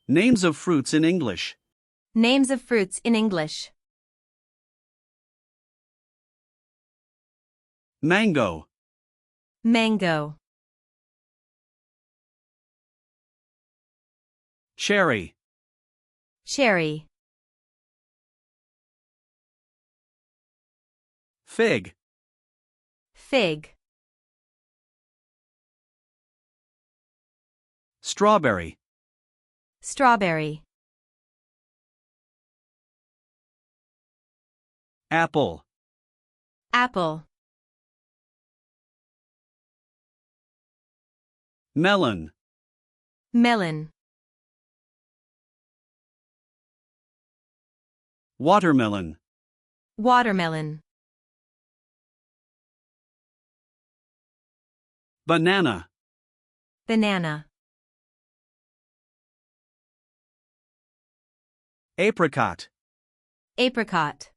Names of fruits in English. Names of fruits in English. Mango. Mango. Cherry. Cherry. Fig. Fig. Strawberry. Strawberry. Apple. Apple. Melon. Melon. Watermelon. Watermelon. Banana. Banana. Apricot. Apricot.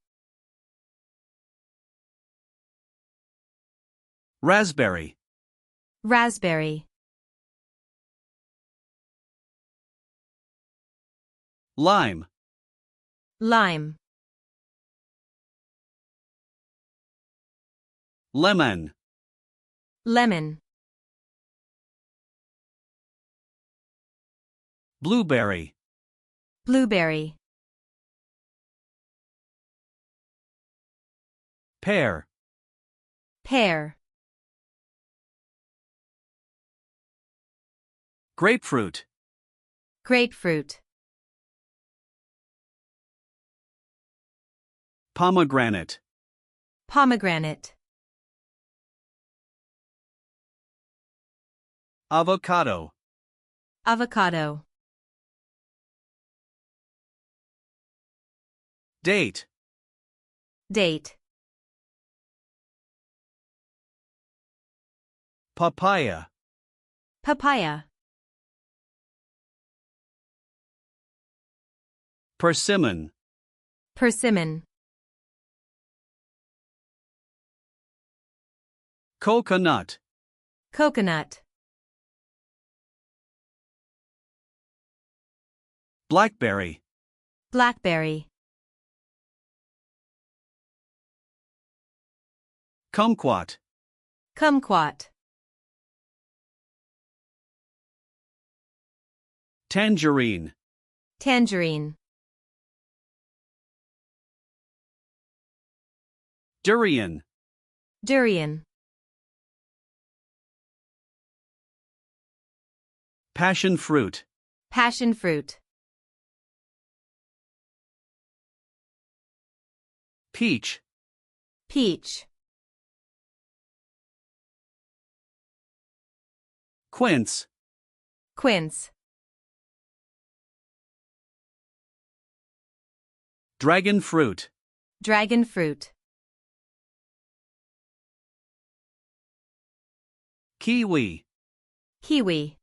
Raspberry. Raspberry. Lime. Lime. Lemon. Lemon. Blueberry. Blueberry. Pear. Pear. Grapefruit. Grapefruit. Pomegranate. Pomegranate. Avocado. Avocado. Date. Date. Papaya. Papaya. Persimmon. Persimmon. Coconut. Coconut. Blackberry. Blackberry. Kumquat. Kumquat. Tangerine. Tangerine. Durian. Durian. Passion fruit. Passion fruit. Peach. Peach. Quince. Quince. Dragon fruit. Dragon fruit. Kiwi. Kiwi.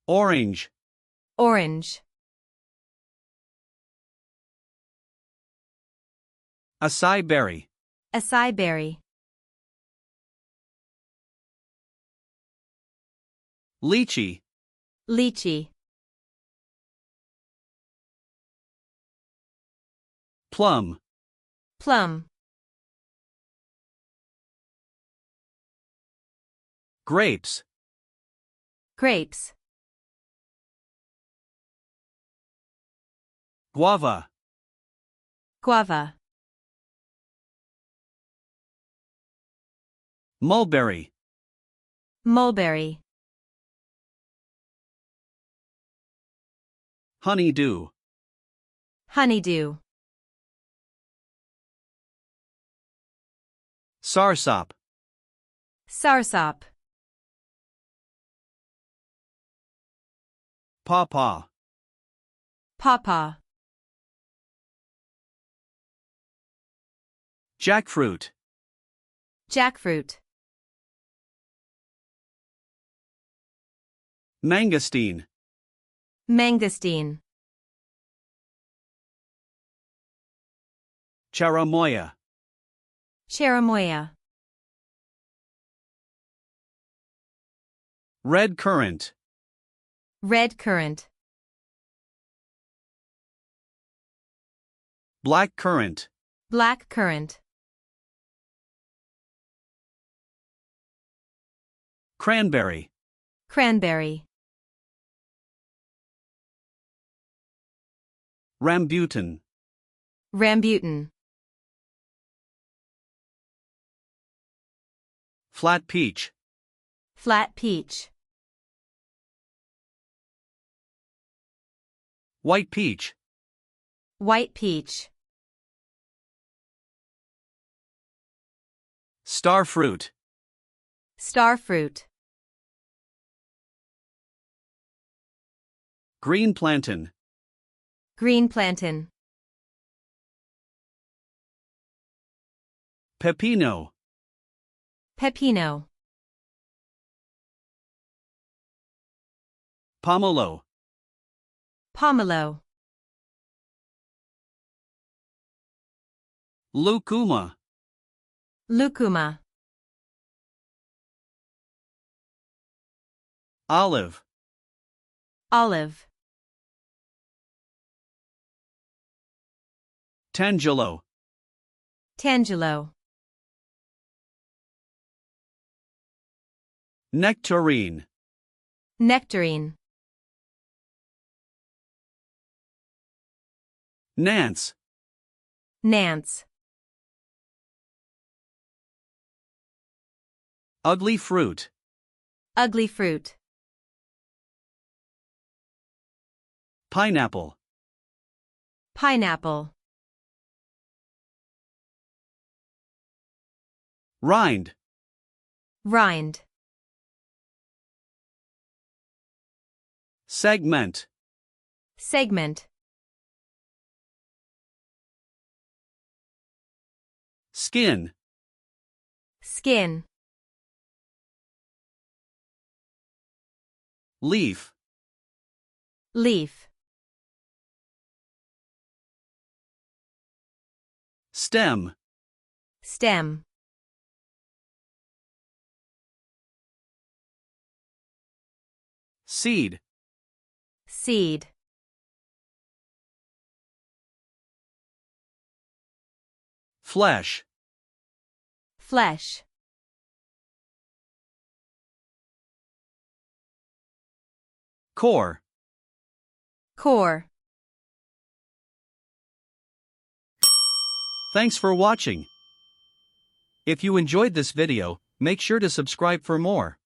Orange. Orange. Acai berry. Acai berry. Lychee. Lychee. Plum. Plum. Grapes. Grapes. Guava. Guava. Mulberry. Mulberry. Honeydew. Honeydew. Soursop. Soursop. Pawpaw. Pawpaw. Jackfruit. Jackfruit. Mangosteen. Mangosteen. Cherimoya. Cherimoya. Red currant. Red currant. Black currant. Black currant. Cranberry. Cranberry. Rambutan. Rambutan. Flat peach. Flat peach. White peach. White peach. Star fruit. Star fruit. Green plantain. Green plantain. Pepino. Pepino. Pomelo. Pomelo. Lucuma. Lucuma. Olive. Olive. Tangelo. Tangelo. Nectarine. Nectarine. Nance. Nance. Ugly fruit. Ugly fruit. Pineapple. Pineapple. Rind. Rind. Segment. Segment. Skin. Skin. Leaf. Leaf. Stem. Stem. Seed. Seed. Flesh. Flesh. Core. Core. Thanks for watching. If you enjoyed this video, make sure to subscribe for more.